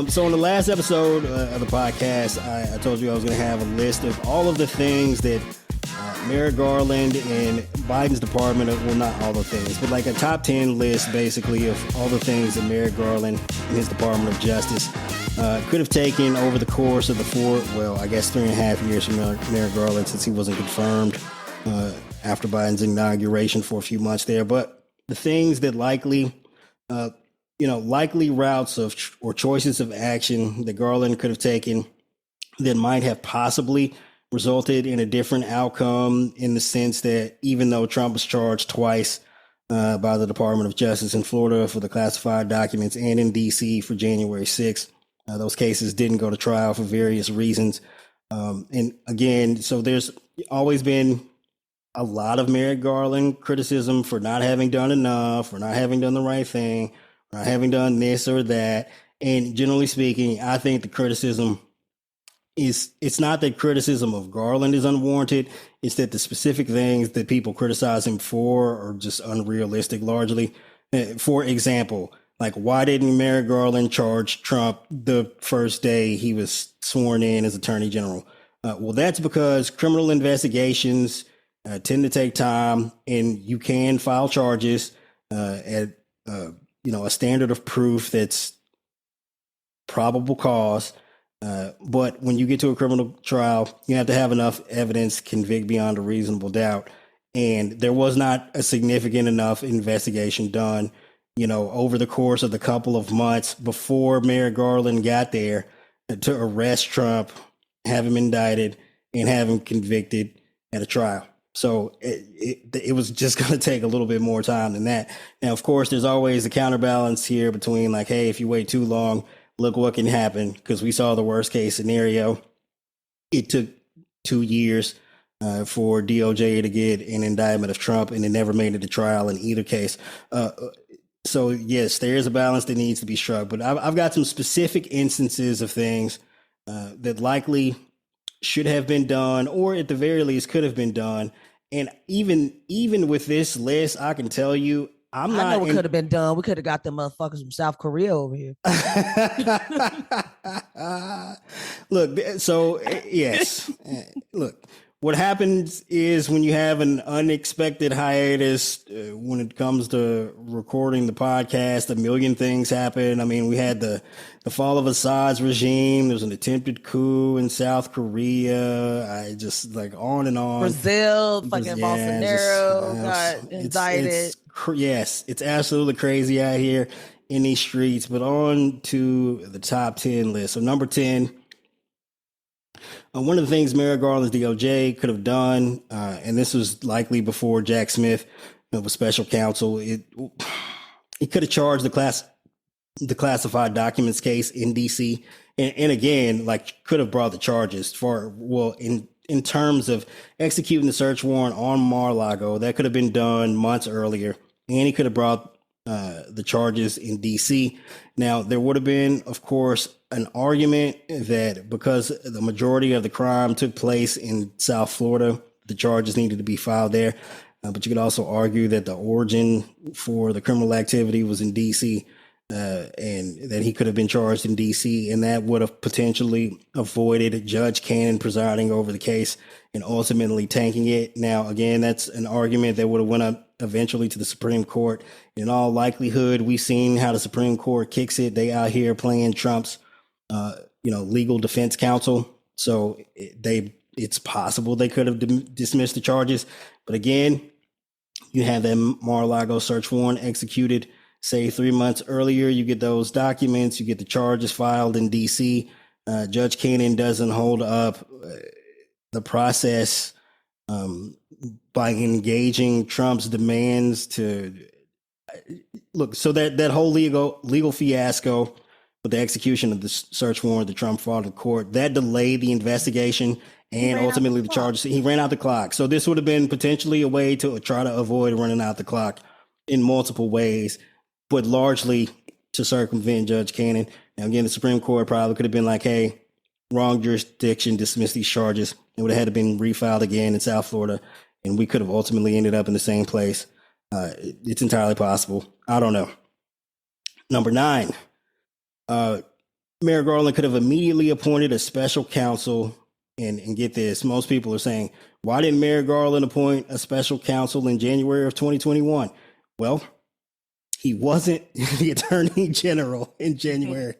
So in the last episode of the podcast, I told you I was going to have a list of all of the things that Merrick Garland and Biden's department of, well, not all the things, but like a top 10 list basically of all the things that Merrick Garland and his Department of Justice could have taken over the course of the 3.5 years from Merrick Garland, since he wasn't confirmed after Biden's inauguration for a few months there. But the things that likely routes of or choices of action that Garland could have taken that might have possibly resulted in a different outcome, in the sense that even though Trump was charged twice by the Department of Justice in Florida for the classified documents and in D.C. for January 6th, those cases didn't go to trial for various reasons. And again, so there's always been a lot of Merrick Garland criticism for not having done enough, for not having done the right thing, for not having done this or that. And generally speaking, I think the criticism it's not that criticism of Garland is unwarranted. It's that the specific things that people criticize him for are just unrealistic largely. For example, like, why didn't Merrick Garland charge Trump the first day he was sworn in as Attorney General? Well, that's because criminal investigations tend to take time, and you can file charges at a standard of proof that's probable cause. But when you get to a criminal trial, you have to have enough evidence to convict beyond a reasonable doubt. And there was not a significant enough investigation done, over the course of the couple of months before Merrick Garland got there to arrest Trump, have him indicted, and have him convicted at a trial. So it was just going to take a little bit more time than that. Now, of course, there's always a counterbalance here between, like, hey, if you wait too long, look what can happen, because we saw the worst case scenario. It took 2 years for DOJ to get an indictment of Trump, and it never made it to trial in either case. So, yes, there is a balance that needs to be struck. But I've got some specific instances of things that likely should have been done, or at the very least could have been done. And even with this list, I can tell you, I know what could have been done. We could have got them motherfuckers from South Korea over here. Look, so yes, look, what happens is when you have an unexpected hiatus, when it comes to recording the podcast, a million things happen. I mean, we had the fall of Assad's regime. There was an attempted coup in South Korea. I just, like, on and on. Brazil, fucking Bolsonaro got indicted. It's absolutely crazy out here in these streets. But on to the top 10 list. So number 10, one of the things Merrick Garland's DOJ could have done, and this was likely before Jack Smith was special counsel, it could have charged the classified documents case in D.C. And again, like, could have brought the charges in terms of executing the search warrant on Mar-a-Lago. That could have been done months earlier, and he could have brought the charges in D.C. Now, there would have been, of course, an argument that because the majority of the crime took place in South Florida, the charges needed to be filed there. But you could also argue that the origin for the criminal activity was in D.C., and that he could have been charged in D.C., and that would have potentially avoided Judge Cannon presiding over the case and ultimately tanking it. Now, again, that's an argument that would have went up eventually to the Supreme Court. In all likelihood, we've seen how the Supreme Court kicks it. They out here playing Trump's, legal defense counsel. So it's possible they could have dismissed the charges. But again, you have that Mar-a-Lago search warrant executed, say 3 months earlier. You get those documents, you get the charges filed in D.C. Judge Cannon doesn't hold up the process by engaging Trump's demands to look. So that whole legal fiasco with the execution of the search warrant that Trump filed in court, that delayed the investigation and ultimately the charges. He ran out the clock. So this would have been potentially a way to try to avoid running out the clock in multiple ways, but largely to circumvent Judge Cannon. Now, again, the Supreme Court probably could have been like, hey, wrong jurisdiction, dismiss these charges. It would have had to been refiled again in South Florida, and we could have ultimately ended up in the same place. It's entirely possible. I don't know. Number 9, Merrick Garland could have immediately appointed a special counsel. And get this, most people are saying, why didn't Merrick Garland appoint a special counsel in January of 2021? Well, he wasn't the attorney general in January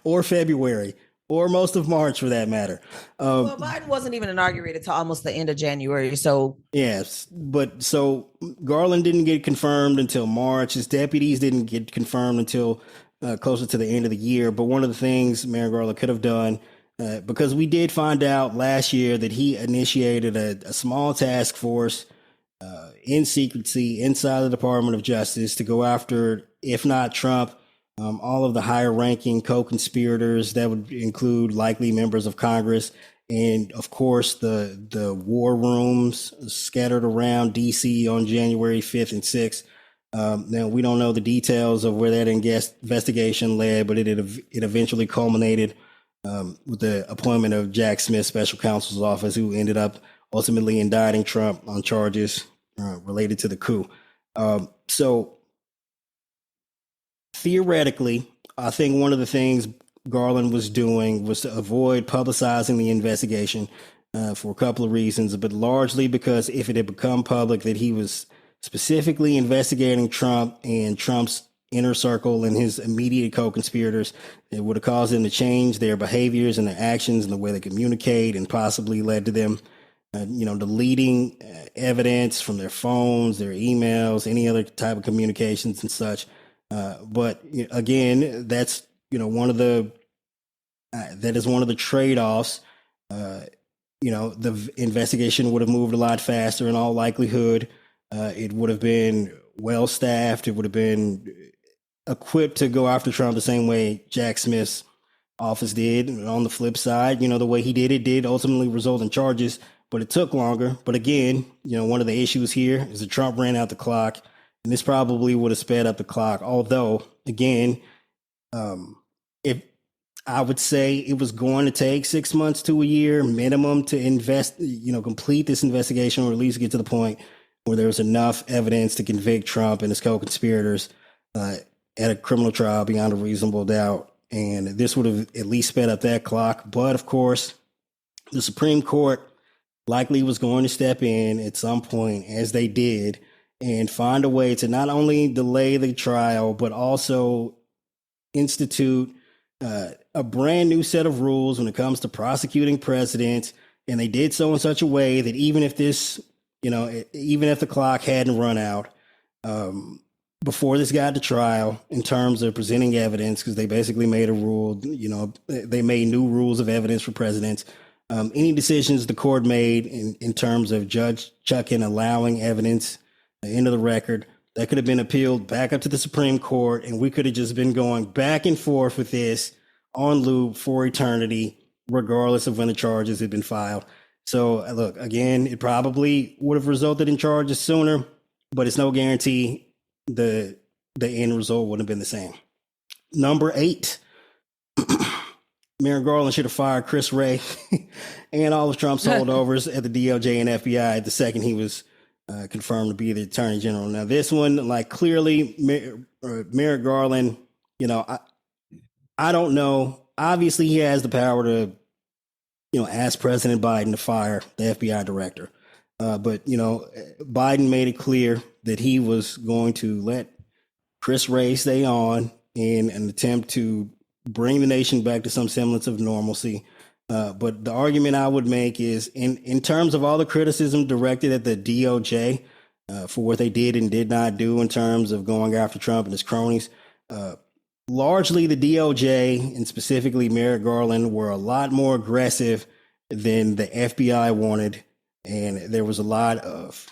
or February or most of March for that matter. Well, Biden wasn't even inaugurated till almost the end of January. So yes, but so Garland didn't get confirmed until March. His deputies didn't get confirmed until closer to the end of the year. But one of the things Merrick Garland could have done, because we did find out last year that he initiated a small task force in secrecy inside the Department of Justice to go after, if not Trump, all of the higher ranking co-conspirators. That would include likely members of Congress and, of course, the war rooms scattered around D.C. on January 5th and 6th. Now, we don't know the details of where that investigation led, but it eventually culminated with the appointment of Jack Smith's special counsel's office, who ended up ultimately indicting Trump on charges related to the coup. So theoretically, I think one of the things Garland was doing was to avoid publicizing the investigation for a couple of reasons, but largely because if it had become public that he was specifically investigating Trump and Trump's inner circle and his immediate co-conspirators, it would have caused them to change their behaviors and their actions and the way they communicate, and possibly led to them deleting evidence from their phones, their emails, any other type of communications and such. But again, that's one of the trade-offs. The investigation would have moved a lot faster in all likelihood. It would have been well staffed. It would have been equipped to go after Trump the same way Jack Smith's office did. And on the flip side, the way he did it did ultimately result in charges, but it took longer. But again, one of the issues here is that Trump ran out the clock, and this probably would have sped up the clock. Although, again, if I would say it was going to take 6 months to a year minimum to complete this investigation, or at least get to the point where there was enough evidence to convict Trump and his co-conspirators at a criminal trial beyond a reasonable doubt. And this would have at least sped up that clock. But of course, the Supreme Court likely was going to step in at some point, as they did, and find a way to not only delay the trial, but also institute a brand new set of rules when it comes to prosecuting presidents. And they did so in such a way that even if the clock hadn't run out before this got to trial, in terms of presenting evidence, because they basically made a rule, they made new rules of evidence for presidents. Any decisions the court made in terms of Judge Chutkan allowing evidence into the record, that could have been appealed back up to the Supreme Court, and we could have just been going back and forth with this on loop for eternity, regardless of when the charges had been filed. So look, again, it probably would have resulted in charges sooner, but it's no guarantee the end result wouldn't have been the same. Number 8, Merrick Garland should have fired Chris Wray and all of Trump's holdovers at the DOJ and FBI the second he was confirmed to be the attorney general. Now, this one, clearly, Merrick Garland, I don't know. Obviously, he has the power to, ask President Biden to fire the FBI director. But Biden made it clear that he was going to let Chris Wray stay on in an attempt to bring the nation back to some semblance of normalcy. But the argument I would make is in terms of all the criticism directed at the DOJ for what they did and did not do in terms of going after Trump and his cronies, largely the DOJ and specifically Merrick Garland were a lot more aggressive than the FBI wanted. And there was a lot of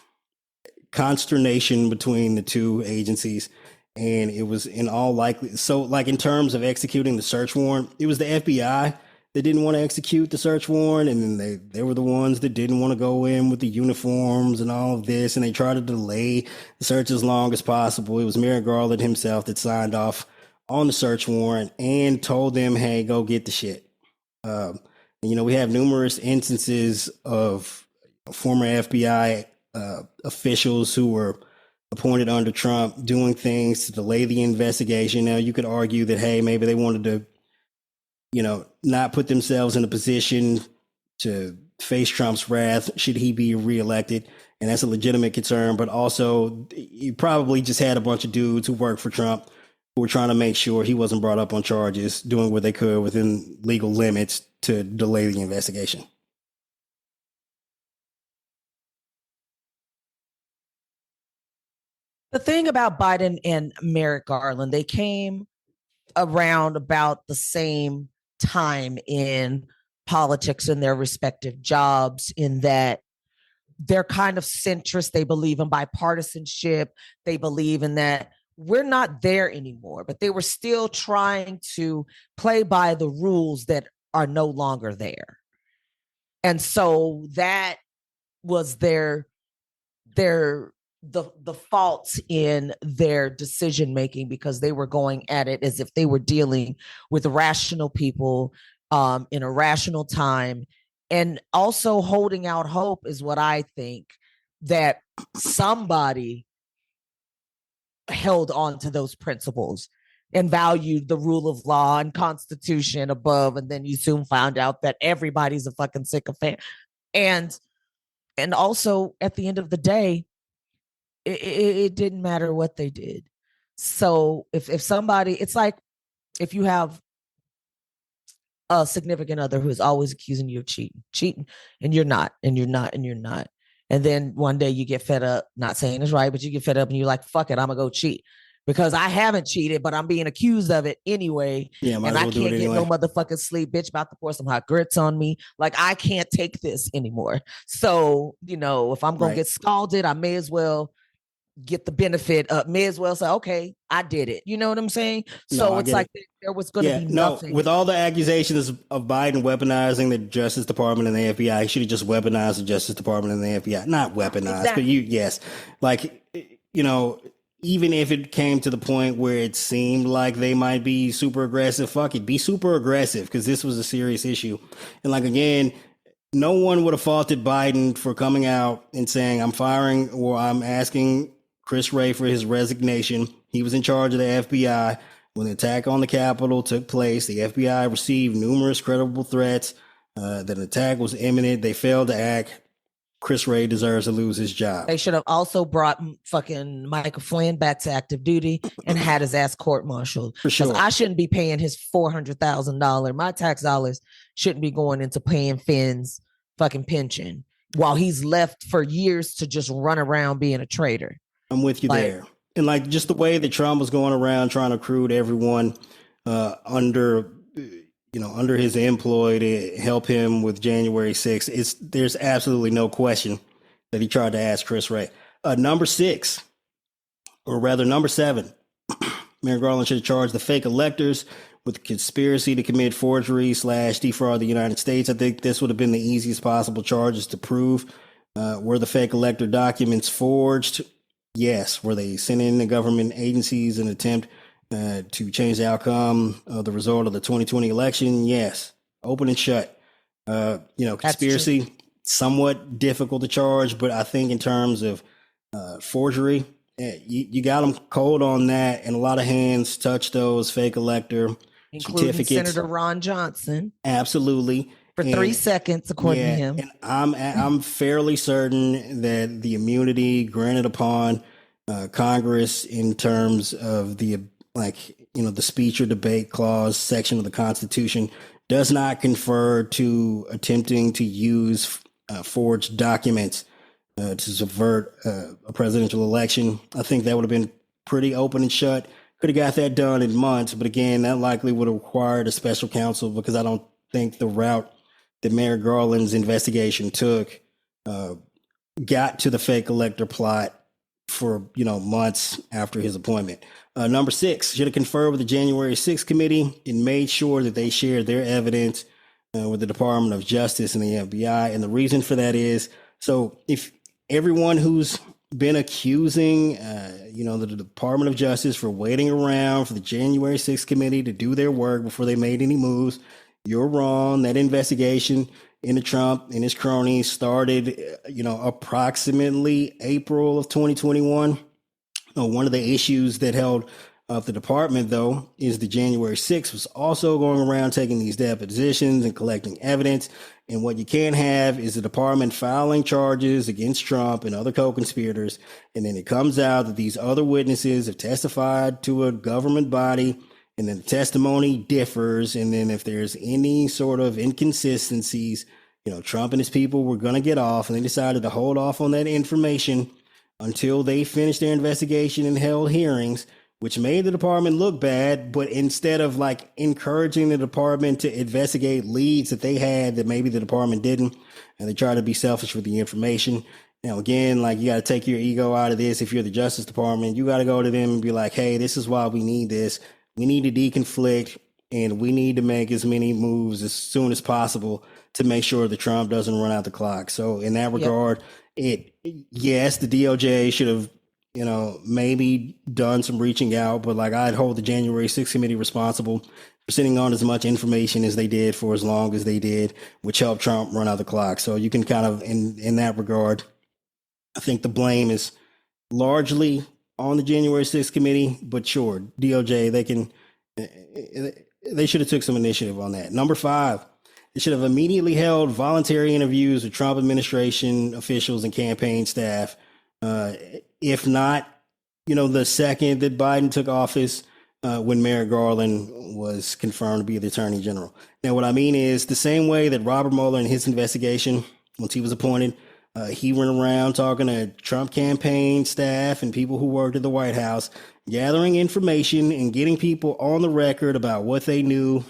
consternation between the two agencies. And it was in all likelihood. So in terms of executing the search warrant, it was the FBI that didn't want to execute the search warrant. And then they were the ones that didn't want to go in with the uniforms and all of this. And they tried to delay the search as long as possible. It was Merrick Garland himself that signed off on the search warrant and told them, hey, go get the shit. We have numerous instances of former FBI officials who were appointed under Trump doing things to delay the investigation. Now, you could argue that, hey, maybe they wanted to not put themselves in a position to face Trump's wrath should he be reelected. And that's a legitimate concern. But also, you probably just had a bunch of dudes who worked for Trump who were trying to make sure he wasn't brought up on charges, doing what they could within legal limits to delay the investigation. The thing about Biden and Merrick Garland, they came around about the same time in politics in their respective jobs, in that they're kind of centrist. They believe in bipartisanship. They believe in that we're not there anymore, but they were still trying to play by the rules that are no longer there. And so that was the faults in their decision making, because they were going at it as if they were dealing with rational people in a rational time, and also holding out hope is what I think, that somebody held on to those principles and valued the rule of law and constitution above, and then you soon found out that everybody's a fucking sycophant. And also at the end of the day, it didn't matter what they did. So if somebody, it's like if you have a significant other who is always accusing you of cheating, and you're not. And then one day you get fed up, not saying it's right, but you get fed up and you're like, fuck it, I'm gonna go cheat because I haven't cheated, but I'm being accused of it anyway. Yeah, and I can't get no motherfucking sleep. Bitch about to pour some hot grits on me. Like, I can't take this anymore. So, if I'm gonna get scalded, I may as well get the benefit of, may as well say, okay, I did it. You know what I'm saying? So it's like there was going to be nothing. With all the accusations of Biden weaponizing the Justice Department and the FBI, he should have just weaponized the Justice Department and the FBI. Not weaponized, but even if it came to the point where it seemed like they might be super aggressive, fuck it, be super aggressive, because this was a serious issue. And again, no one would have faulted Biden for coming out and saying, I'm firing, or I'm asking Chris Wray for his resignation. He was in charge of the FBI when the attack on the Capitol took place. The FBI received numerous credible threats that an attack was imminent. They failed to act. Chris Wray deserves to lose his job. They should have also brought fucking Michael Flynn back to active duty and had his ass court-martialed. For sure. I shouldn't be paying his $400,000. My tax dollars shouldn't be going into paying Finn's fucking pension while he's left for years to just run around being a traitor. I'm with you there. And just the way that Trump was going around trying to recruit everyone under his employ to help him with January 6th, there's absolutely no question that he tried to ask Chris Wray. Number 7, Merrick Garland should have charged the fake electors with conspiracy to commit forgery / defraud the United States. I think this would have been the easiest possible charges to prove. Were the fake elector documents forged? Yes. Were they sent in to government agencies in an attempt to change the outcome of the result of the 2020 election? Yes. Open and shut. Conspiracy, somewhat difficult to charge, but I think in terms of forgery, you got them cold on that, and a lot of hands touched those fake elector certificates. Senator Ron Johnson. Absolutely. For 3 seconds, according to him. And I'm fairly certain that the immunity granted upon Congress in terms of the speech or debate clause section of the Constitution does not confer to attempting to use forged documents to subvert a presidential election. I think that would have been pretty open and shut. Could have got that done in months, but again, that likely would have required a special counsel, because I don't think the route that Merrick Garland's investigation took got to the fake elector plot for months after his appointment. Number 6, should have conferred with the January 6th committee and made sure that they shared their evidence with the Department of Justice and the FBI. And the reason for that is, so if everyone who's been accusing the Department of Justice for waiting around for the January 6th committee to do their work before they made any moves, you're wrong. That investigation into Trump and his cronies started, approximately April of 2021. One of the issues that held of the department, though, is that January 6th was also going around taking these depositions and collecting evidence. And what you can't have is the department filing charges against Trump and other co-conspirators. And then it comes out that these other witnesses have testified to a government body, and then the testimony differs. And then if there's any sort of inconsistencies, Trump and his people were going to get off, and they decided to hold off on that information until they finished their investigation and held hearings, which made the department look bad. But instead of encouraging the department to investigate leads that they had that maybe the department didn't, and they tried to be selfish with the information. Again, you got to take your ego out of this. If you're the Justice Department, you got to go to them and be like, hey, this is why we need this. We need to deconflict, and we need to make as many moves as soon as possible to make sure that Trump doesn't run out the clock. So in that regard, yes, the DOJ should have, maybe done some reaching out, but I'd hold the January 6th committee responsible for sitting on as much information as they did for as long as they did, which helped Trump run out the clock. So you can kind of, in that regard, I think the blame is largely on the January 6th committee, but sure, DOJ, they should have took some initiative on that. Number 5, they should have immediately held voluntary interviews with Trump administration officials and campaign staff. If not, the second that Biden took office, when Merrick Garland was confirmed to be the attorney general. Now, what I mean is the same way that Robert Mueller in his investigation, once he was appointed, he went around talking to Trump campaign staff and people who worked at the White House, gathering information and getting people on the record about what they knew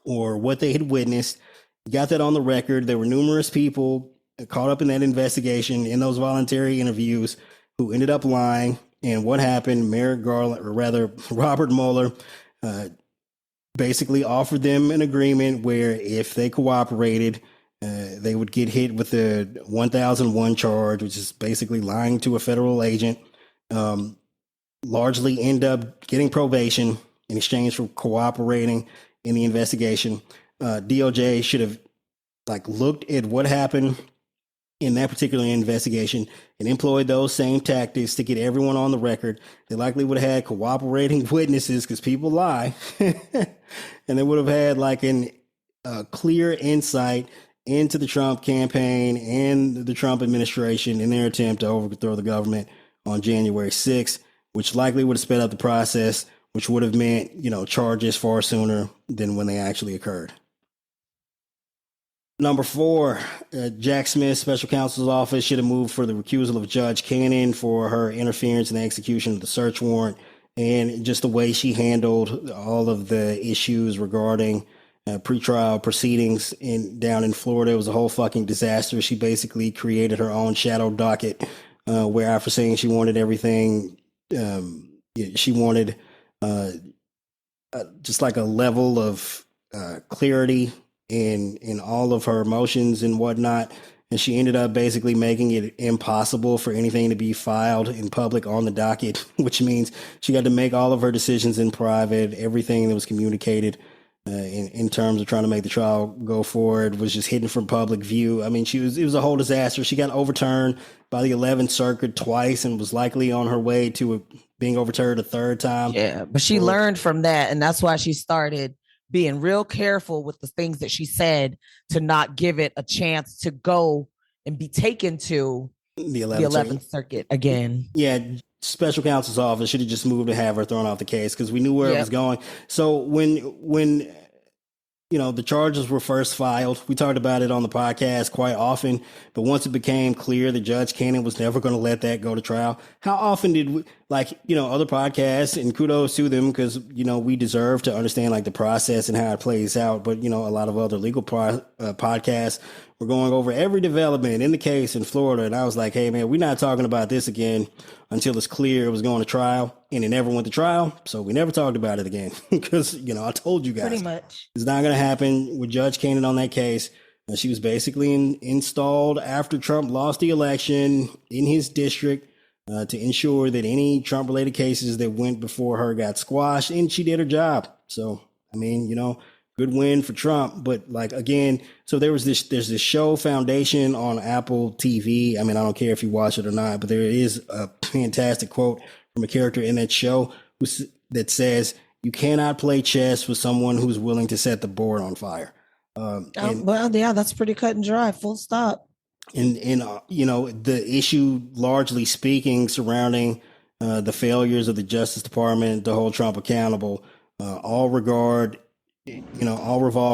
or what they had witnessed. Got that on the record. There were numerous people caught up in that investigation, in those voluntary interviews, who ended up lying. And what happened? Merrick Garland, or rather Robert Mueller, basically offered them an agreement where if they cooperated, they would get hit with the 1001 charge, which is basically lying to a federal agent, largely end up getting probation in exchange for cooperating in the investigation. DOJ should have looked at what happened in that particular investigation and employed those same tactics to get everyone on the record. They likely would have had cooperating witnesses, because people lie, and they would have had a clear insight into the Trump campaign and the Trump administration in their attempt to overthrow the government on January 6th, which likely would have sped up the process, which would have meant, charges far sooner than when they actually occurred. Number 4, Jack Smith, special counsel's office, should have moved for the recusal of Judge Cannon for her interference in the execution of the search warrant, and just the way she handled all of the issues regarding pretrial proceedings down in Florida. It was a whole fucking disaster. She basically created her own shadow docket, where after saying she wanted everything, she wanted just a level of clarity in all of her emotions and whatnot. And she ended up basically making it impossible for anything to be filed in public on the docket, which means she got to make all of her decisions in private. Everything that was communicated in terms of trying to make the trial go forward was just hidden from public view. I mean, it was a whole disaster. She got overturned by the 11th Circuit twice and was likely on her way to being overturned a third time. Yeah, but she learned from that, and that's why she started being real careful with the things that she said to not give it a chance to go and be taken to the 11th Circuit again. Yeah, special counsel's office should have just moved to have her thrown off the case, because we knew where it was going. So when the charges were first filed, we talked about it on the podcast quite often, but once it became clear that Judge Cannon was never going to let that go to trial, how often did we, other podcasts, and kudos to them, because, we deserve to understand the process and how it plays out. But, a lot of other legal podcasts were going over every development in the case in Florida. And I was like, hey, man, we're not talking about this again until it's clear it was going to trial. And it never went to trial. So we never talked about it again, because, I told you guys. Pretty much. It's not going to happen with Judge Cannon on that case. And she was basically installed after Trump lost the election in his district to ensure that any Trump-related cases that went before her got squashed, and she did her job. So, I mean, good win for Trump. But again, so there's this show Foundation on Apple TV. I mean, I don't care if you watch it or not, but there is a fantastic quote from a character in that show who that says you cannot play chess with someone who's willing to set the board on fire. Well, yeah, that's pretty cut and dry. Full stop. And the issue, largely speaking, surrounding the failures of the Justice Department to hold Trump accountable, all revolve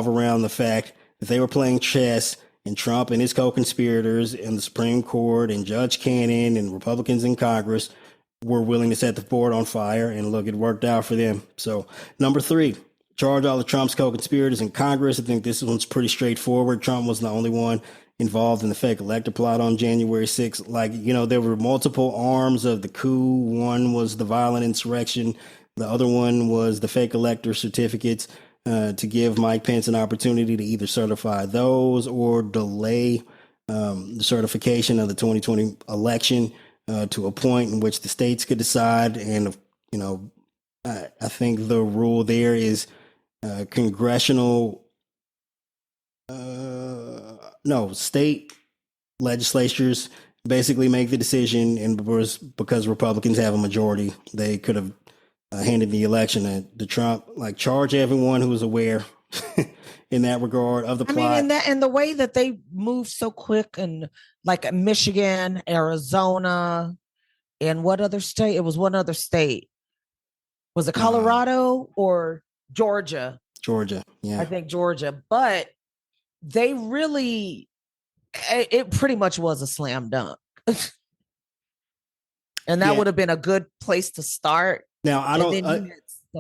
around the fact that they were playing chess, and Trump and his co-conspirators in the Supreme Court and Judge Cannon and Republicans in Congress were willing to set the board on fire, and look, it worked out for them. So, number 3, charge all of Trump's co-conspirators in Congress. I think this one's pretty straightforward. Trump was the only one involved in the fake elector plot on January 6th. There were multiple arms of the coup. One was the violent insurrection. The other one was the fake elector certificates to give Mike Pence an opportunity to either certify those or delay the certification of the 2020 election to a point in which the states could decide. And, I think the rule there is state legislatures basically make the decision, and because Republicans have a majority, they could have handed the election to Trump. Charge everyone who was aware in that regard of the plot. I mean, and the way that they moved so quick, and like Michigan, Arizona, and what other state? It was one other state. Was it Colorado or Georgia? Georgia, yeah. I think Georgia. But they really, it pretty much was a slam dunk. And that would have been a good place to start. Now, I don't.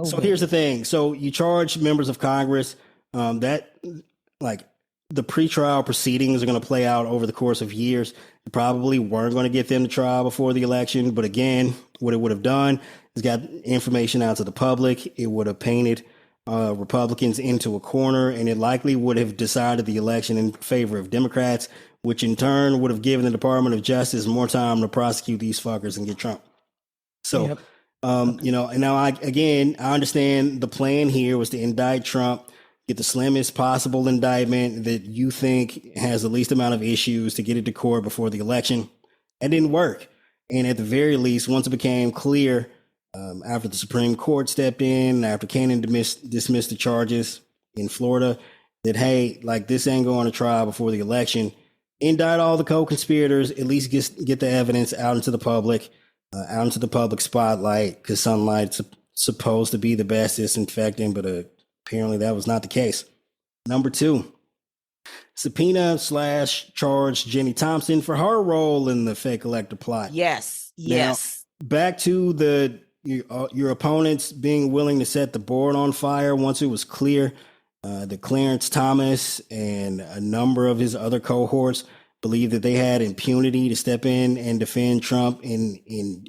So here's the thing. So you charge members of Congress the pretrial proceedings are going to play out over the course of years. You probably weren't going to get them to trial before the election. But again, what it would have done is got information out to the public. It would have painted Republicans into a corner, and it likely would have decided the election in favor of Democrats, which in turn would have given the Department of Justice more time to prosecute these fuckers and get Trump. So, Yep. and now I understand the plan here was to indict Trump, get the slimmest possible indictment that you think has the least amount of issues to get it to court before the election. That didn't work. And at the very least, once it became clear after the Supreme Court stepped in, after Cannon dismissed the charges in Florida, that, hey, this ain't going to trial before the election, indict all the co-conspirators, at least get the evidence out into the public, out into the public spotlight, because sunlight's supposed to be the best disinfectant, but apparently that was not the case. Number 2, subpoena/charge Jenny Thompson for her role in the fake elector plot. Yes. Now, back to your opponents being willing to set the board on fire once it was clear that Clarence Thomas and a number of his other cohorts believed that they had impunity to step in and defend Trump in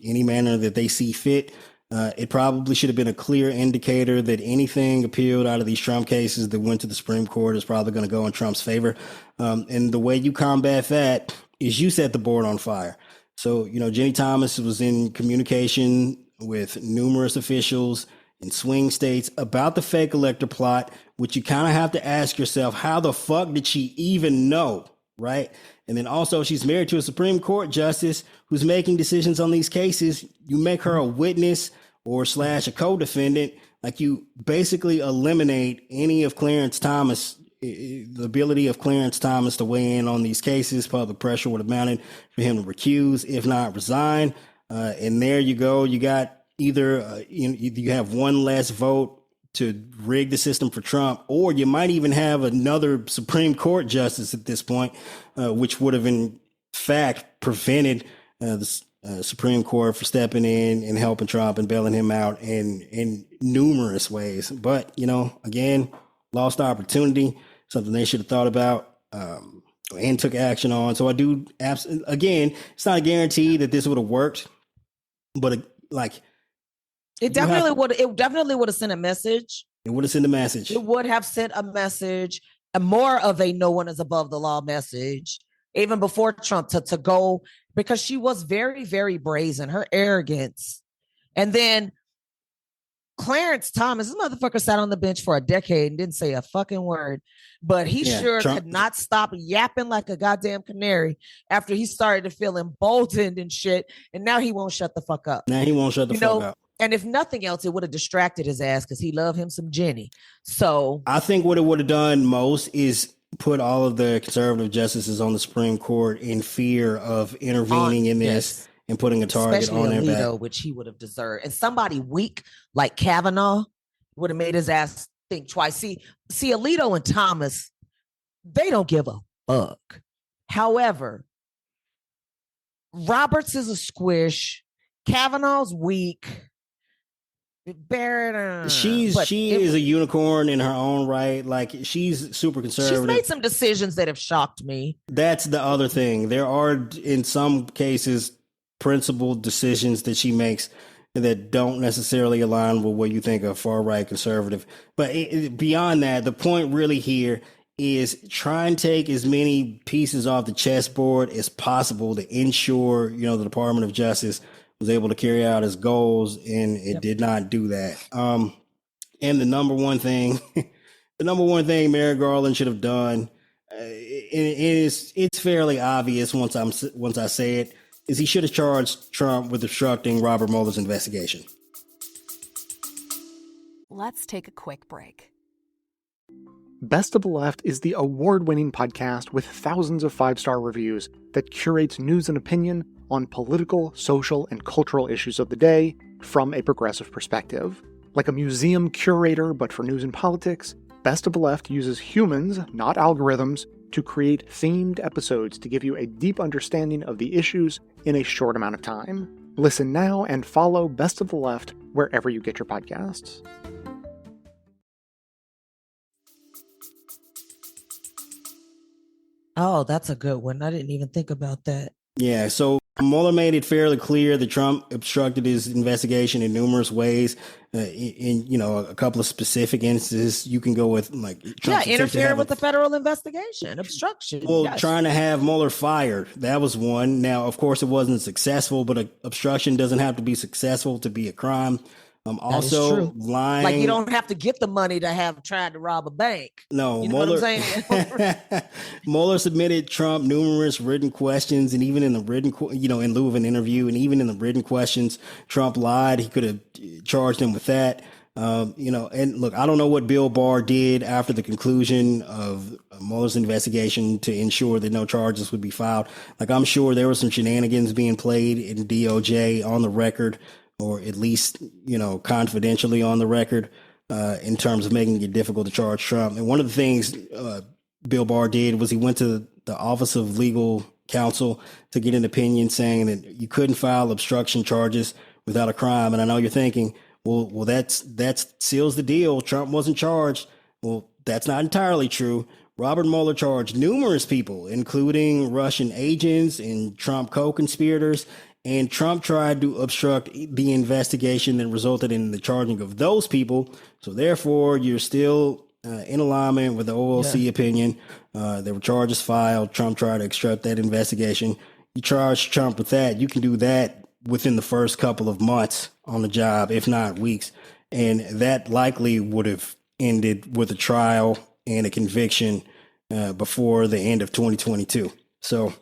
any manner that they see fit. It probably should have been a clear indicator that anything appealed out of these Trump cases that went to the Supreme Court is probably going to go in Trump's favor. And the way you combat that is you set the board on fire. So, Jenny Thomas was in communication with numerous officials in swing states about the fake elector plot, which you kind of have to ask yourself, how the fuck did she even know, right? And then also, she's married to a Supreme Court justice who's making decisions on these cases. You make her a witness or / a co-defendant, you basically eliminate any of Clarence Thomas, the ability of Clarence Thomas to weigh in on these cases. Public pressure would have mounted for him to recuse, if not resign. And there you go. You got either you have one less vote to rig the system for Trump, or you might even have another Supreme Court justice at this point, which would have in fact prevented the Supreme Court for stepping in and helping Trump and bailing him out in numerous ways. But, again, lost opportunity, something they should have thought about and took action on. So I do, again, it's not a guarantee that this would have worked, but it definitely would have sent a message. It would have sent a message. It would have sent a message, and more of a no one is above the law message, even before Trump to go, because she was very, very brazen, her arrogance. And then Clarence Thomas, this motherfucker sat on the bench for a decade and didn't say a fucking word, but he could not stop yapping like a goddamn canary after he started to feel emboldened and shit. And now he won't shut the fuck up. Now he won't shut the fuck up. And if nothing else, it would have distracted his ass because he loved him some Jenny. So I think what it would have done most is put all of the conservative justices on the Supreme Court in fear of intervening in this yes, and putting a target especially on their Alito, back. which he would have deserved. And somebody weak like Kavanaugh would have made his ass think twice. See, Alito and Thomas, they don't give a fuck. However, Roberts is a squish. Kavanaugh's weak. Barrett, She is a unicorn in her own right. Like, she's super conservative. She's made some decisions that have shocked me. That's the other thing. There are, in some cases, principled decisions that she makes that don't necessarily align with what you think of far right conservative. But beyond that, the point really here is try and take as many pieces off the chessboard as possible to ensure, the Department of Justice was able to carry out its goals, and it did not do that. And the number one thing Merrick Garland should have done, it's fairly obvious once I say it, is he should have charged Trump with obstructing Robert Mueller's investigation. Let's take a quick break. Best of the Left is the award-winning podcast with thousands of five-star reviews that curates news and opinion on political, social, and cultural issues of the day from a progressive perspective. Like a museum curator, but for news and politics, Best of the Left uses humans, not algorithms, to create themed episodes to give you a deep understanding of the issues in a short amount of time. Listen now and follow Best of the Left wherever you get your podcasts. Oh, that's a good one. I didn't even think about that. Yeah, so Mueller made it fairly clear that Trump obstructed his investigation in numerous ways. In a couple of specific instances, you can go with interfering with the federal investigation, obstruction. Well, trying to have Mueller fired, that was one. Now, of course, it wasn't successful, but obstruction doesn't have to be successful to be a crime. Also, lying. Like, you don't have to get the money to have tried to rob a bank. No, you know Mueller, what I'm saying? Mueller submitted Trump numerous written questions, and even in the written, in lieu of an interview, and even in the written questions, Trump lied. He could have charged him with that. And look, I don't know what Bill Barr did after the conclusion of Mueller's investigation to ensure that no charges would be filed. Like, I'm sure there were some shenanigans being played in DOJ on the record, or at least, confidentially on the record, in terms of making it difficult to charge Trump. And one of the things Bill Barr did was he went to the Office of Legal Counsel to get an opinion saying that you couldn't file obstruction charges without a crime. And I know you're thinking, well, that seals the deal. Trump wasn't charged. Well, that's not entirely true. Robert Mueller charged numerous people, including Russian agents and Trump co-conspirators. And Trump tried to obstruct the investigation that resulted in the charging of those people. So therefore, you're still in alignment with the OLC opinion. There were charges filed. Trump tried to obstruct that investigation. You charge Trump with that. You can do that within the first couple of months on the job, if not weeks. And that likely would have ended with a trial and a conviction before the end of 2022. So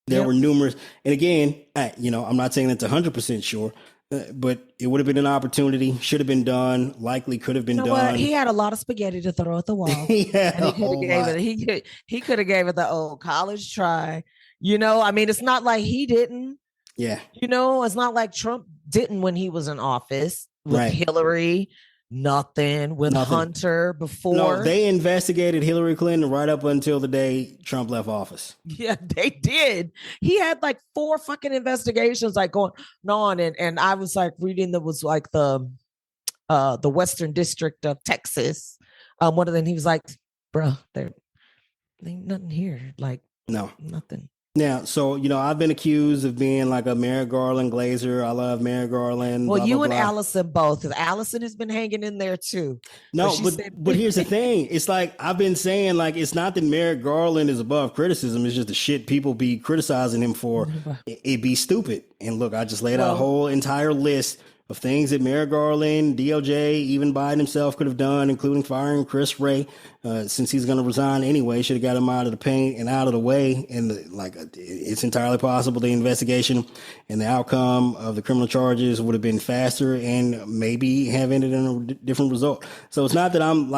there were numerous, and again, I'm not saying that's 100% sure, but it would have been an opportunity, should have been done, likely could have been done. What? He had a lot of spaghetti to throw at the wall. He could have gave it the old college try. It's not like he didn't. Yeah. It's not like Trump didn't when he was in office with Hillary. Nothing with Hunter before. No, they investigated Hillary Clinton right up until the day Trump left office. Yeah, they did. He had like 4 fucking investigations going on, and I was like reading that was like the Western District of Texas. One of them, he was like, "Bruh, there ain't nothing here. Like, no, nothing." Now, so, I've been accused of being like a Merrick Garland glazer. I love Merrick Garland. Well, blah, you blah, and blah. Allison both. Allison has been hanging in there too. No, but here's the thing. It's like, I've been saying, like, it's not that Merrick Garland is above criticism. It's just the shit people be criticizing him for. It be stupid. And look, I just laid out a whole entire list of things that Merrick Garland, DOJ, even Biden himself could have done, including firing Chris Wray, since he's going to resign anyway. Should have got him out of the paint and out of the way. And it's entirely possible the investigation and the outcome of the criminal charges would have been faster and maybe have ended in a different result. So it's not that I'm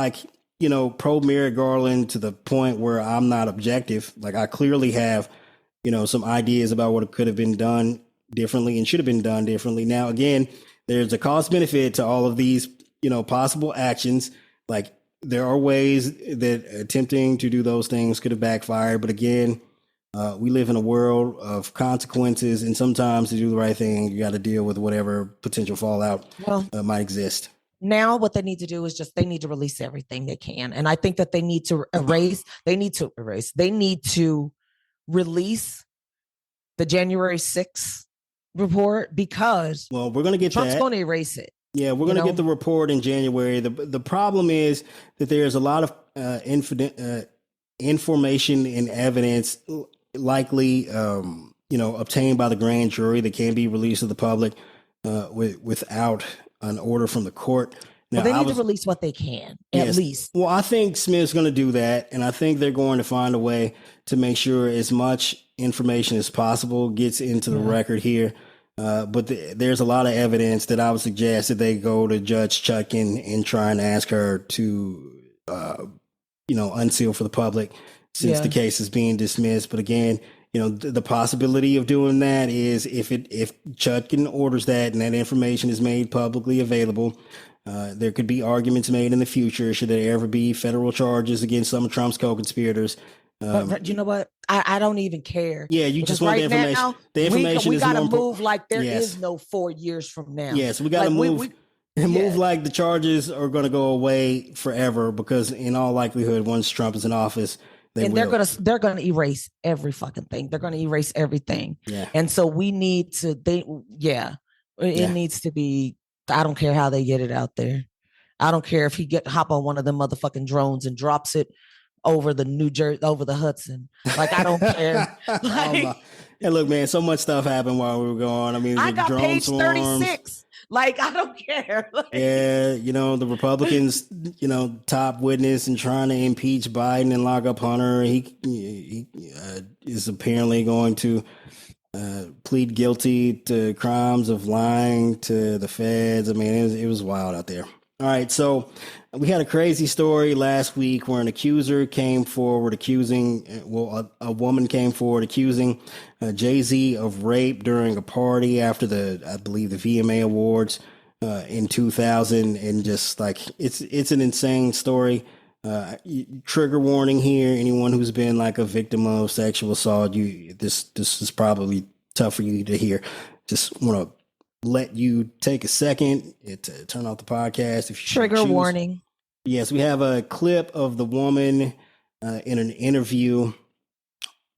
pro Merrick Garland to the point where I'm not objective. Like, I clearly have, some ideas about what could have been done differently and should have been done differently. Now, again, there's a cost benefit to all of these, possible actions. Like, there are ways that attempting to do those things could have backfired. But again, we live in a world of consequences, and sometimes to do the right thing, you got to deal with whatever potential fallout might exist. Now what they need to do is they need to release everything they can. And I think that they need to release the January 6th report, because we're going to get Trump's going to erase it. Yeah, we're going to get the report in January. The problem is that there's a lot of information and evidence likely, obtained by the grand jury that can be released to the public without an order from the court. Now, they need to release what they can, at least. Well, I think Smith's going to do that, and I think they're going to find a way to make sure as much information as possible gets into the record here. But there's a lot of evidence that I would suggest that they go to Judge Chutkan and try and ask her to, unseal for the public since the case is being dismissed. But again, the possibility of doing that is if Chutkan orders that and that information is made publicly available, there could be arguments made in the future should there ever be federal charges against some of Trump's co-conspirators. But you know what? I don't even care. Yeah, you just want the information. Now, the information we is gotta more move like there is no 4 years from now. Yes, we got to move. Move like the charges are going to go away forever, because in all likelihood, once Trump is in office, they're gonna erase every fucking thing. They're gonna erase everything. Yeah. And so we need to. It needs to be. I don't care how they get it out there. I don't care if he hop on one of them motherfucking drones and drops it over the over the Hudson. Like, I don't care. Hey, look, man, so much stuff happened while we were gone. I mean, I got drone page swarms. 36. Like, I don't care. The Republicans, top witness and trying to impeach Biden and lock up Hunter. He is apparently going to plead guilty to crimes of lying to the feds. I mean, it was wild out there. All right, so we had a crazy story last week where an accuser came forward a woman came forward accusing Jay-Z of rape during a party after I believe the VMA Awards in 2000, and just like it's an insane story. Trigger warning here: anyone who's been like a victim of sexual assault, this is probably tough for you to hear. Just want to let you take a second to turn off the podcast. If you trigger warning. Yes, we have a clip of the woman in an interview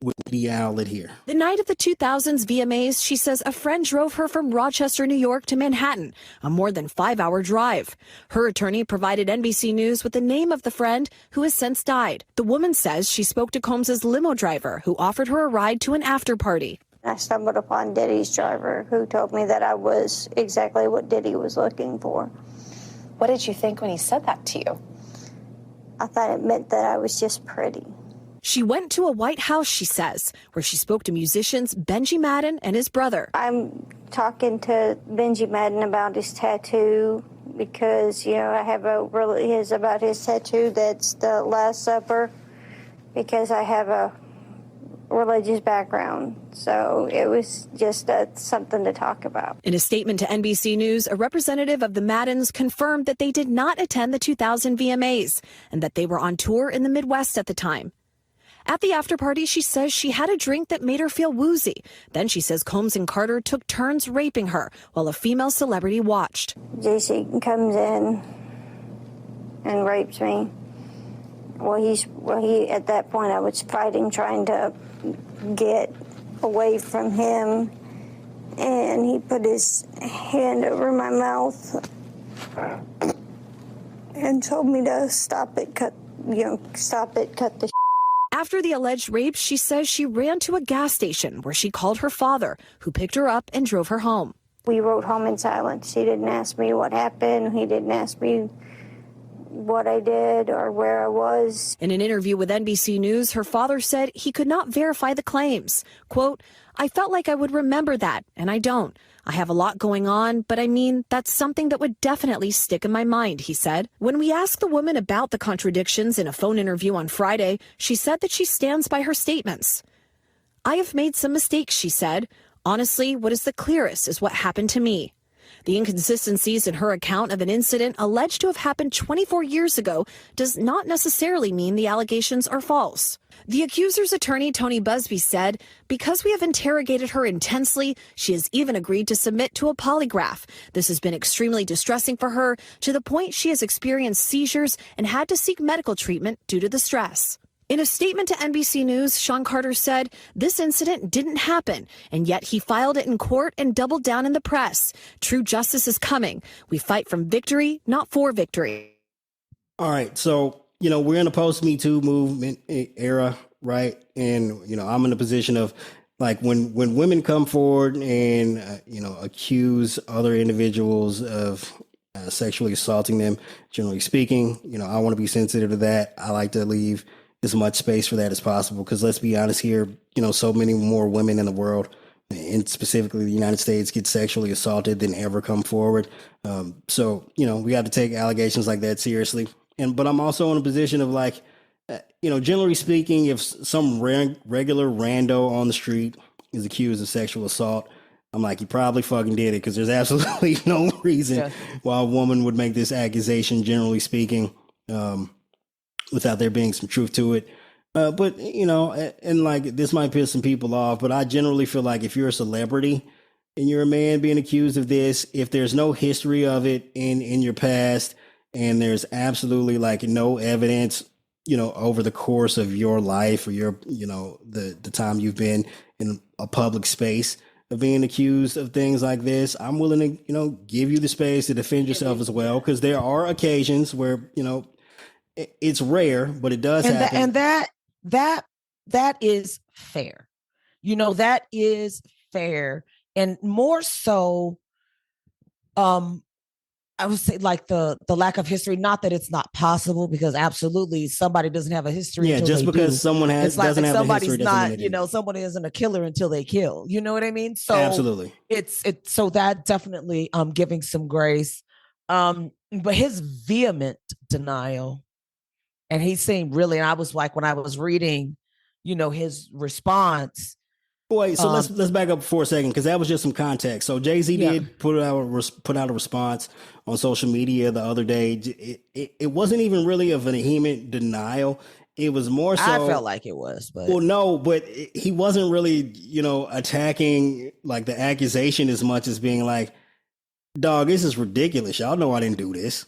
with the outlet here. The night of the 2000s VMAs, she says a friend drove her from Rochester, New York to Manhattan, a more than 5-hour drive. Her attorney provided NBC News with the name of the friend who has since died. The woman says she spoke to Combs's limo driver, who offered her a ride to an after party. I stumbled upon Diddy's driver, who told me that I was exactly what Diddy was looking for. What did you think when he said that to you? I thought it meant that I was just pretty. She went to a White House, she says, where she spoke to musicians Benji Madden and his brother. I'm talking to Benji Madden about his tattoo because, I have about his tattoo that's the Last Supper, because I have a religious background. So it was just something to talk about. In a statement to NBC News, a representative of the Maddens confirmed that they did not attend the 2000 VMAs and that they were on tour in the Midwest at the time. At the after party, she says she had a drink that made her feel woozy. Then she says Combs and Carter took turns raping her while a female celebrity watched. JC comes in and rapes me. He at that point I was fighting, trying to get away from him, and he put his hand over my mouth and told me to stop it, cut the. After the alleged rape, she says she ran to a gas station where she called her father, who picked her up and drove her home. We rode home in silence. He didn't ask me what happened. He didn't ask me what I did or where I was. In an interview with NBC News, her father said he could not verify the claims. Quote, I felt like I would remember that, and I don't. I have a lot going on, but I mean, that's something that would definitely stick in my mind, he said. When we asked the woman about the contradictions in a phone interview on Friday, she said that she stands by her statements. I have made some mistakes, she said. Honestly, what is the clearest is what happened to me. The inconsistencies in her account of an incident alleged to have happened 24 years ago does not necessarily mean the allegations are false. The accuser's attorney, Tony Busby, said, because we have interrogated her intensely, she has even agreed to submit to a polygraph. This has been extremely distressing for her to the point she has experienced seizures and had to seek medical treatment due to the stress. In a statement to NBC News, Sean Carter said, this incident didn't happen, and yet he filed it in court and doubled down in the press. True justice is coming. We fight from victory, not for victory. All right. So, we're in a post-Me Too movement era, right? And, I'm in a position of like when women come forward and, accuse other individuals of sexually assaulting them, generally speaking, I want to be sensitive to that. I like to leave as much space for that as possible, because let's be honest here, so many more women in the world, and specifically the United States, get sexually assaulted than ever come forward. So we have to take allegations like that seriously. But I'm also in a position of like, generally speaking, if some regular rando on the street is accused of sexual assault, I'm like, you probably fucking did it, because there's absolutely no reason why a woman would make this accusation, generally speaking, without there being some truth to it. But, and like, this might piss some people off, but I generally feel like if you're a celebrity and you're a man being accused of this, if there's no history of it in your past, and there's absolutely like no evidence, over the course of your life or your, the time you've been in a public space of being accused of things like this, I'm willing to, give you the space to defend yourself as well. Because there are occasions where, it's rare, but it does happen. And that is fair. That is fair. And more so, I would say like the lack of history, not that it's not possible, because absolutely somebody doesn't have a history. Yeah, just because someone doesn't have a history, not, someone isn't a killer until they kill. You know what I mean? So absolutely. It's so that definitely giving some grace. But his vehement denial, and he seemed really, and I was like, when I was reading, his response. Wait, so let's back up for a second, because that was just some context. So Jay-Z did put out a response on social media the other day. It wasn't even really a vehement denial. It was more so. I felt like it was, but he wasn't really, attacking like the accusation as much as being like, dog, this is ridiculous. Y'all know I didn't do this.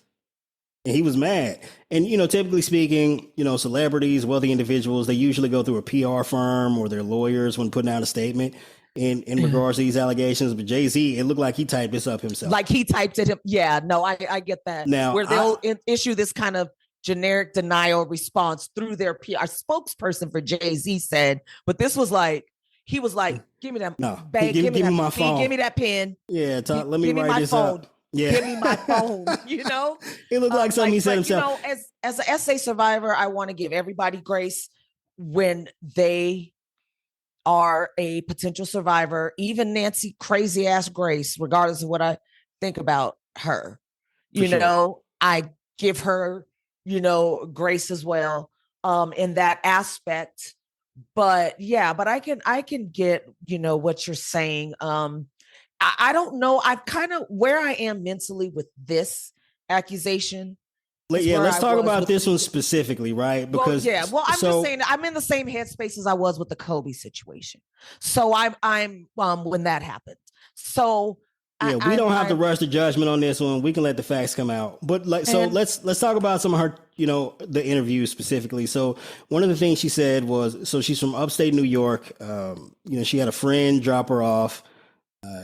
And he was mad. And, typically speaking, celebrities, wealthy individuals, they usually go through a PR firm or their lawyers when putting out a statement in regards to these allegations. But Jay-Z, it looked like he typed this up himself. Like he typed it. Yeah, no, I get that. Now, where they'll issue this kind of generic denial response through their PR. spokesperson for Jay-Z said, but this was like, he was like, give me that. No, give me my phone. Give me that pen. Yeah, let me write this phone. up. Yeah. Give me my phone, It looked like something he said himself. As an essay survivor, I want to give everybody grace when they are a potential survivor, even Nancy crazy ass Grace, regardless of what I think about her. I give her, grace as well in that aspect. But I can get, what you're saying. I don't know. I've kind of where I am mentally with this accusation. Let's talk about this one specifically, right? Because I'm just saying I'm in the same headspace as I was with the Kobe situation. So I'm when that happened. So we don't have to rush the judgment on this one. We can let the facts come out. But let's talk about some of her, the interview specifically. So one of the things she said was, so she's from upstate New York. She had a friend drop her off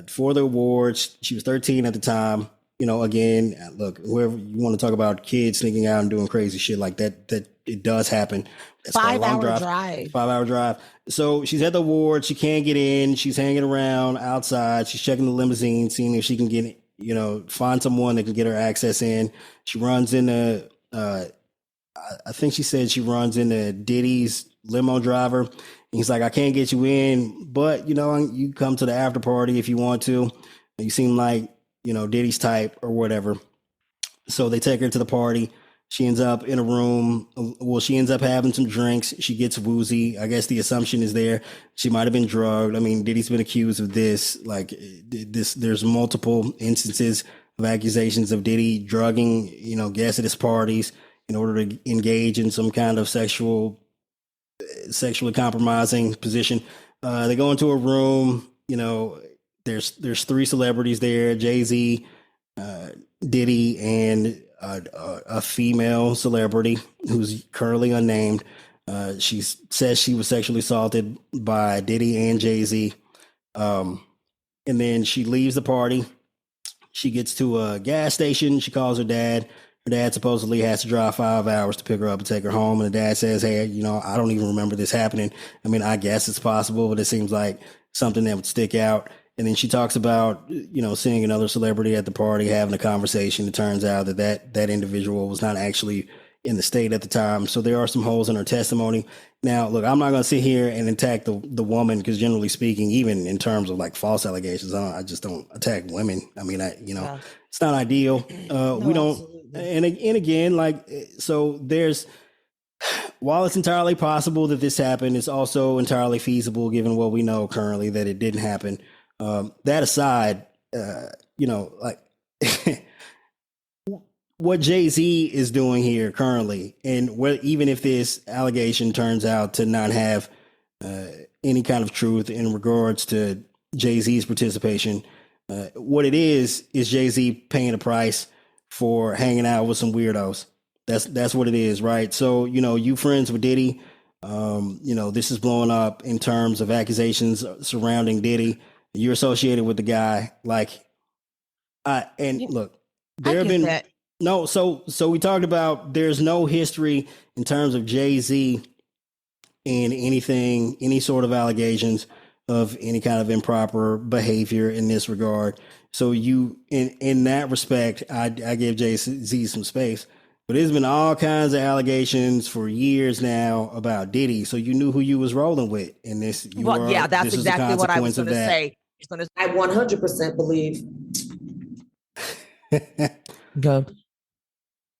for the awards. She was 13 at the time. Again, look, whoever you want to talk about kids sneaking out and doing crazy shit like that it does happen. It's a 5-hour drive. 5-hour drive. So she's at the ward. She can't get in. She's hanging around outside. She's checking the limousine, seeing if she can get, find someone that can get her access in. She runs into, I think she said she runs into Diddy's limo driver. And he's like, I can't get you in, but, you come to the after party if you want to. You seem like, Diddy's type or whatever. So they take her to the party. She ends up in a room. Well, she ends up having some drinks. She gets woozy. I guess the assumption is there. She might have been drugged. I mean, Diddy's been accused of this. Like this, there's multiple instances of accusations of Diddy drugging, guests at his parties in order to engage in some kind of sexually compromising position. They go into a room, there's 3 celebrities there, Jay-Z, Diddy, and a female celebrity who's currently unnamed. She says she was sexually assaulted by Diddy and Jay-Z. And then she leaves the party. She gets to a gas station. She calls her dad. Her dad supposedly has to drive 5 hours to pick her up and take her home. And the dad says, hey, I don't even remember this happening. I mean, I guess it's possible, but it seems like something that would stick out. And then she talks about, seeing another celebrity at the party, having a conversation. It turns out that individual was not actually in the state at the time. So there are some holes in her testimony. Now, look, I'm not going to sit here and attack the woman, because generally speaking, even in terms of like false allegations, I just don't attack women. I mean, It's not ideal. We don't. Absolutely. And again, like, so there's, while it's entirely possible that this happened, it's also entirely feasible, given what we know currently, that it didn't happen. That aside, like what Jay-Z is doing here currently, and even if this allegation turns out to not have any kind of truth in regards to Jay-Z's participation, what it is Jay-Z paying a price for hanging out with some weirdos. That's what it is, right? So, you friends with Diddy, this is blowing up in terms of accusations surrounding Diddy. You're associated with the guy, look, there have been no. So we talked about there's no history in terms of Jay-Z and any sort of allegations of any kind of improper behavior in this regard. So in that respect, I give Jay-Z some space. But there's been all kinds of allegations for years now about Diddy. So you knew who you was rolling with in this. That's exactly what I was going to say. I 100% believe. Go.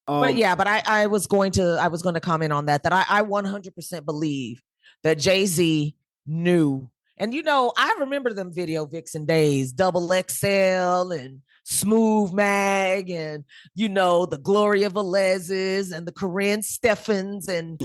But I was going to comment on that I 100% believe that Jay-Z knew. And, I remember them Video Vixen days, Double XL and Smooth Mag and, the Gloria Velez's and the Corinne Steffens. And,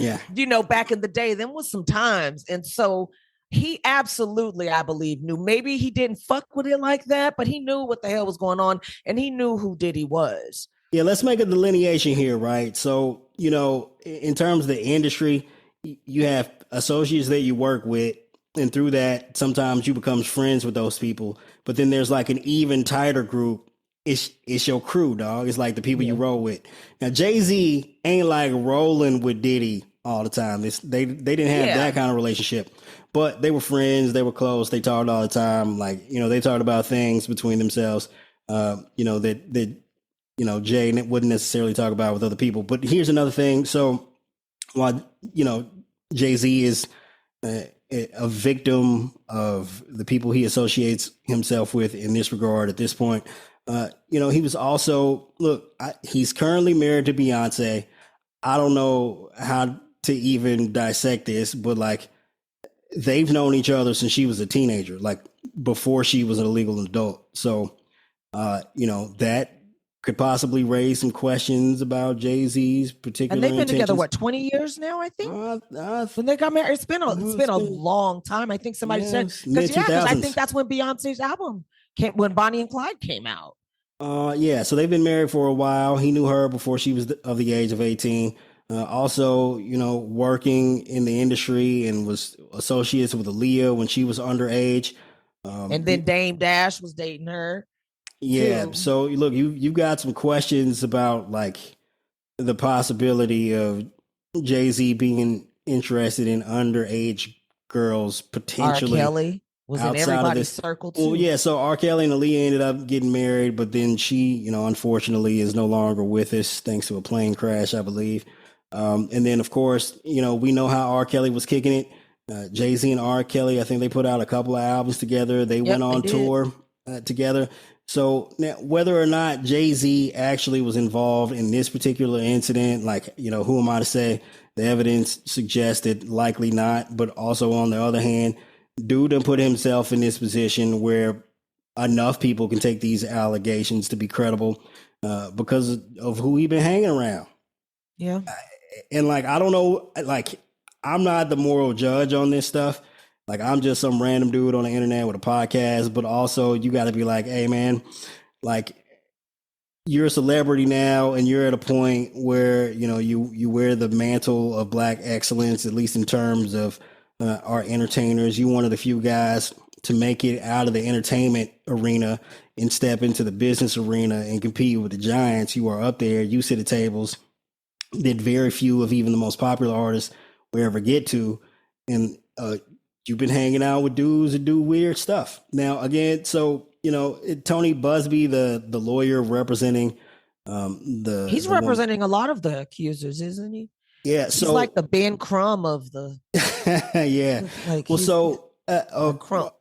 back in the day, there was some times. And so he absolutely, I believe, knew. Maybe he didn't fuck with it like that, but he knew what the hell was going on. And he knew who Diddy was. Yeah, let's make a delineation here, right? So, in terms of the industry, you have associates that you work with. And through that, sometimes you become friends with those people. But then there's like an even tighter group. It's your crew, dog. It's like the people you roll with. Now, Jay-Z ain't like rolling with Diddy all the time. They didn't have that kind of relationship. But they were friends. They were close. They talked all the time. Like, they talked about things between themselves, that Jay wouldn't necessarily talk about with other people. But here's another thing. So while, Jay-Z is a victim of the people he associates himself with in this regard at this point, he was also, he's currently married to Beyonce. I don't know how to even dissect this, but like they've known each other since she was a teenager, like before she was an legal adult. So, that could possibly raise some questions about Jay-Z's particular And they've been intentions. together, 20 years now, I think? When they got married, it's been a long time. I think somebody said, because I think that's when Beyonce's album came, when Bonnie and Clyde came out. So they've been married for a while. He knew her before she was of the age of 18. Also, working in the industry and was associates with Aaliyah when she was underage. And then Dame Dash was dating her. Yeah. Too. So look, you've got some questions about like the possibility of Jay-Z being interested in underage girls R. potentially Kelly was in outside of everybody's this circle too. Well, yeah, so R. Kelly and Aaliyah ended up getting married, but then she, unfortunately is no longer with us thanks to a plane crash, I believe. And then, of course, we know how R. Kelly was kicking it. Jay-Z and R. Kelly, I think they put out a couple of albums together. They went Yep, they on did. tour together. So now, whether or not Jay-Z actually was involved in this particular incident, like, who am I to say? The evidence suggested likely not, but also on the other hand, dude done put himself in this position where enough people can take these allegations to be credible because of who he been hanging around. Yeah. And like, I don't know, like, I'm not the moral judge on this stuff. Like, I'm just some random dude on the internet with a podcast, but also you got to be like, hey man, like, you're a celebrity now and you're at a point where, you wear the mantle of Black excellence, at least in terms of our entertainers. You're one of the few guys to make it out of the entertainment arena and step into the business arena and compete with the giants. You are up there. You sit at tables that very few of even the most popular artists will ever get to. And you've been hanging out with dudes that do weird stuff. Now, again, so, Tony Busby, the lawyer representing He's the representing a lot of the accusers, isn't he? Yeah, He's so like the Ben Crumb of the yeah. like Well, he's so Crump.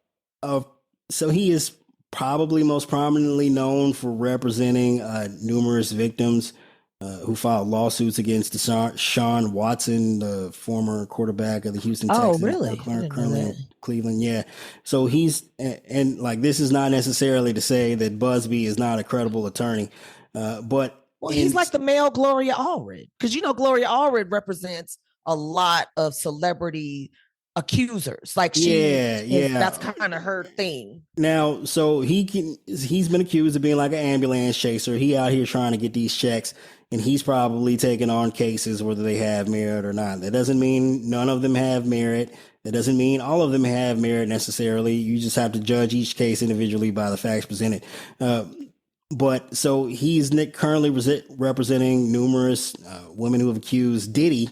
so he is probably most prominently known for representing numerous victims who filed lawsuits against Deshaun Watson, the former quarterback of the Houston Texans. Really? I didn't know Currently that. in Cleveland. Yeah. So he's and like, this is not necessarily to say that Busby is not a credible attorney, but Well, he's like the male Gloria Allred, because Gloria Allred represents a lot of celebrity accusers. Like that's kind of her thing. Now, so he's been accused of being like an ambulance chaser. He out here trying to get these checks, and he's probably taking on cases whether they have merit or not. That doesn't mean none of them have merit. That doesn't mean all of them have merit necessarily. You just have to judge each case individually by the facts presented. But so he's currently representing numerous women who have accused Diddy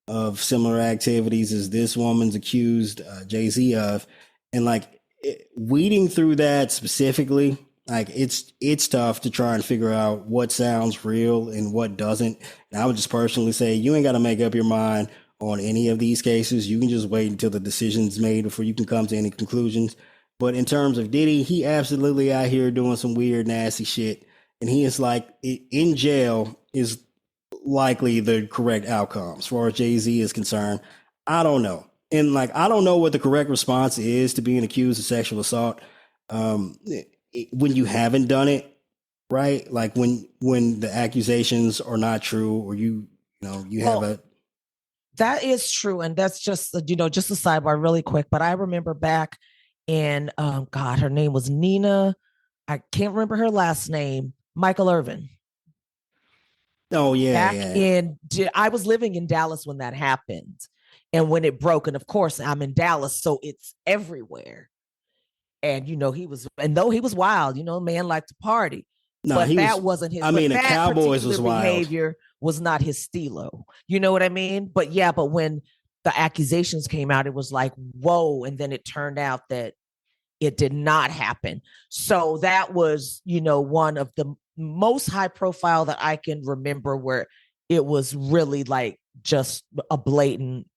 of similar activities as this woman's accused Jay-Z of. And like, weeding through that specifically, like, it's tough to try and figure out what sounds real and what doesn't. And I would just personally say, you ain't got to make up your mind on any of these cases. You can just wait until the decision's made before you can come to any conclusions. But in terms of Diddy, he absolutely out here doing some weird, nasty shit. And he is like, in jail is likely the correct outcome as far as Jay-Z is concerned. I don't know. And like, I don't know what the correct response is to being accused of sexual assault when you haven't done it, right? Like when the accusations are not true, or you have a. That is true. And that's just, just a sidebar really quick. But I remember back in, God, her name was Nina. I can't remember her last name. Michael Irvin. Oh, yeah. I was living in Dallas when that happened. And when it broke, and of course I'm in Dallas, so it's everywhere. And, though he was wild, man liked to party. No, but that wasn't his. I mean, the Cowboys was wild. Behavior was not his stilo. You know what I mean? But yeah, but when the accusations came out, it was like, whoa. And then it turned out that it did not happen. So that was, one of the most high profile that I can remember, where it was really like just a blatant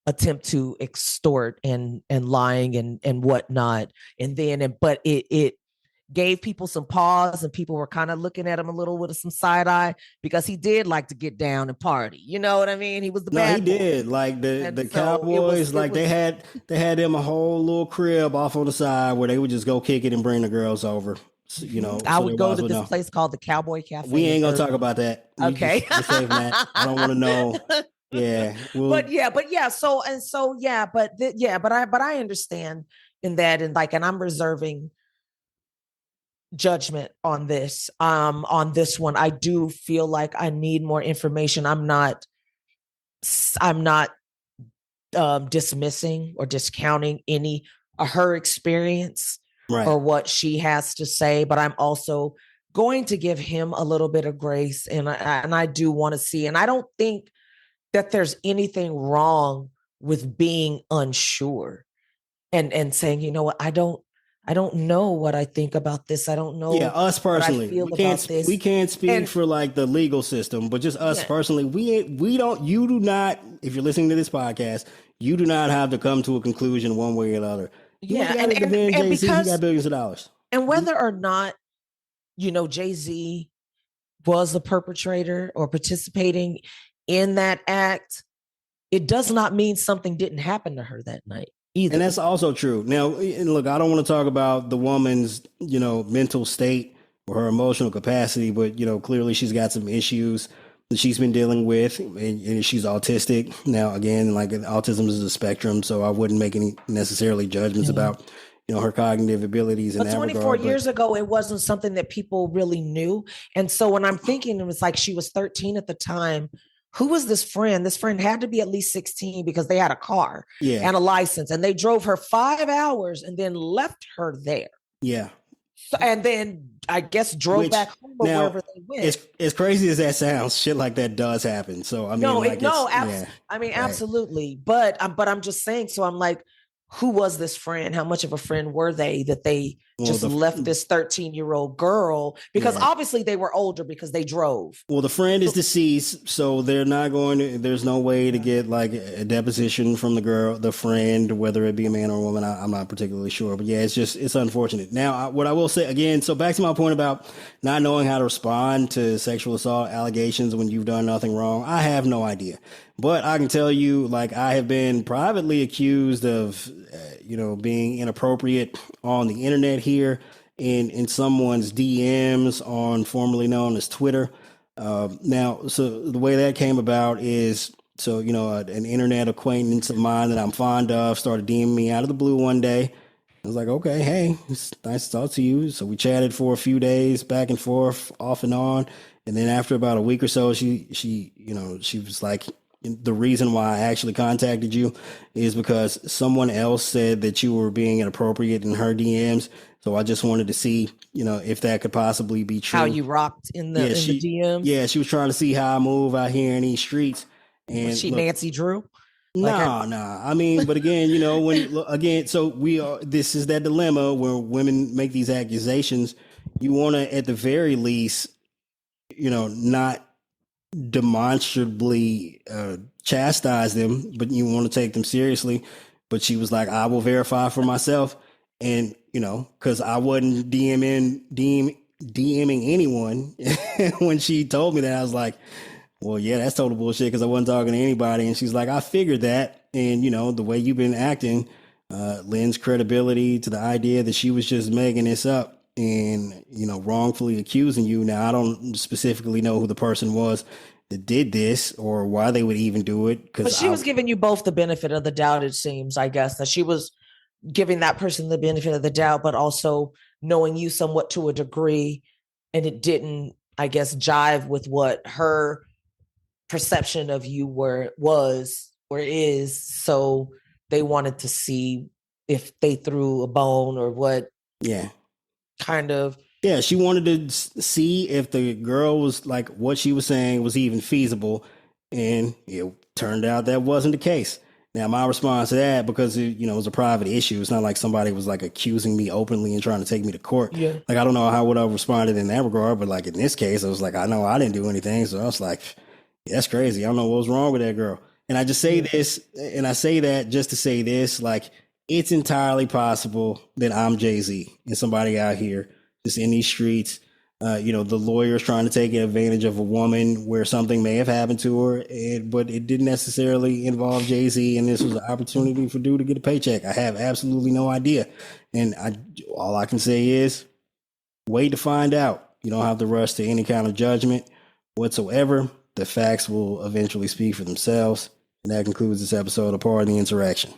attempt to extort and lying and whatnot. And then, but it gave people some pause, and people were kind of looking at him a little with some side eye, because he did like to get down and party. You know what I mean? He was the bad boy. Did. Like the Cowboys, they had them a whole little crib off on the side where they would just go kick it and bring the girls over. I would go to this place called the Cowboy Cafe. We ain't gonna talk about that. Okay. Save that. I don't want to know. Yeah. But I understand in that, and I'm reserving judgment on this. On this one, I do feel like I need more information. I'm not dismissing or discounting any her experience, right, or what she has to say, but I'm also going to give him a little bit of grace, and I do want to see. And I don't think that there's anything wrong with being unsure and saying, you know what, I don't know what I think about this. I don't know. Yeah, us personally, we can't speak for like the legal system, but just us personally, we don't. You do not. If you're listening to this podcast, you do not have to come to a conclusion one way or the other. And Jay-Z, he got billions of dollars. And whether or not, you know, Jay-Z was the perpetrator or participating in that act, it does not mean something didn't happen to her that night either. And that's also true. Now, look, I don't want to talk about the woman's, you know, mental state or her emotional capacity, but, you know, clearly she's got some issues that she's been dealing with, and she's autistic. Now, again, like autism is a spectrum, so I wouldn't make any necessarily judgments about, you know, her cognitive abilities. But 24 years ago, it wasn't something that people really knew. And so when I'm thinking, it was like she was 13 at the time. Who was this friend? This friend had to be at least 16 because they had a car and a license, and they drove her 5 hours and then left her there. Yeah. So, and then I guess drove back home or wherever they went. As crazy as that sounds, shit like that does happen. So I mean, absolutely. But I'm just saying. So I'm like, who was this friend? How much of a friend were they that they just left this 13-year-old girl? Because obviously they were older because they drove. Well, the friend is deceased, so they're not going to, there's no way to get like a deposition from the friend, whether it be a man or a woman. I'm not particularly sure, but yeah, it's unfortunate. Now, what I will say again, so back to my point about not knowing how to respond to sexual assault allegations when you've done nothing wrong. I have no idea. But I can tell you, like, I have been privately accused of, being inappropriate on the internet here in someone's DMs on formerly known as Twitter. Now, so the way that came about is, an internet acquaintance of mine that I'm fond of started DMing me out of the blue one day. I was like, okay, hey, it's nice to talk to you. So we chatted for a few days, back and forth, off and on. And then after about a week or so, she was like, the reason why I actually contacted you is because someone else said that you were being inappropriate in her DMs. So I just wanted to see, if that could possibly be true. How you rocked in the DMs? Yeah, she was trying to see how I move out here in these streets. And was she Nancy Drew? Nah. I mean, but again, this is that dilemma where women make these accusations. You want to, at the very least, not demonstrably chastise them, but you want to take them seriously. But she was like, I will verify for myself. And, because I wasn't DMing anyone when she told me that, I was like, well, yeah, that's total bullshit because I wasn't talking to anybody. And she's like, I figured that. And, the way you've been acting lends credibility to the idea that she was just making this up and, wrongfully accusing you. Now, I don't specifically know who the person was that did this or why they would even do it. But she was giving you both the benefit of the doubt, it seems, I guess, that she was giving that person the benefit of the doubt, but also knowing you somewhat to a degree. And it didn't, I guess, jive with what her perception of you was or is. So they wanted to see if they threw a bone or what. Yeah. Kind of. Yeah, she wanted to see if the girl was like what she was saying was even feasible. And it turned out that wasn't the case. Now, my response to that, because it was a private issue, it's not like somebody was like accusing me openly and trying to take me to court. Yeah. Like, I don't know how would I have responded in that regard, but like in this case, I was like, I know I didn't do anything. So I was like, yeah, that's crazy. I don't know what was wrong with that girl. And I just say this, and I say that just to say this, like, it's entirely possible that I'm Jay-Z and somebody out here just in these streets, the lawyer's trying to take advantage of a woman where something may have happened to her, but it didn't necessarily involve Jay-Z, and this was an opportunity for dude to get a paycheck. I have absolutely no idea. And all I can say is wait to find out. You don't have to rush to any kind of judgment whatsoever. The facts will eventually speak for themselves. And that concludes this episode of Pardon the Insurrection.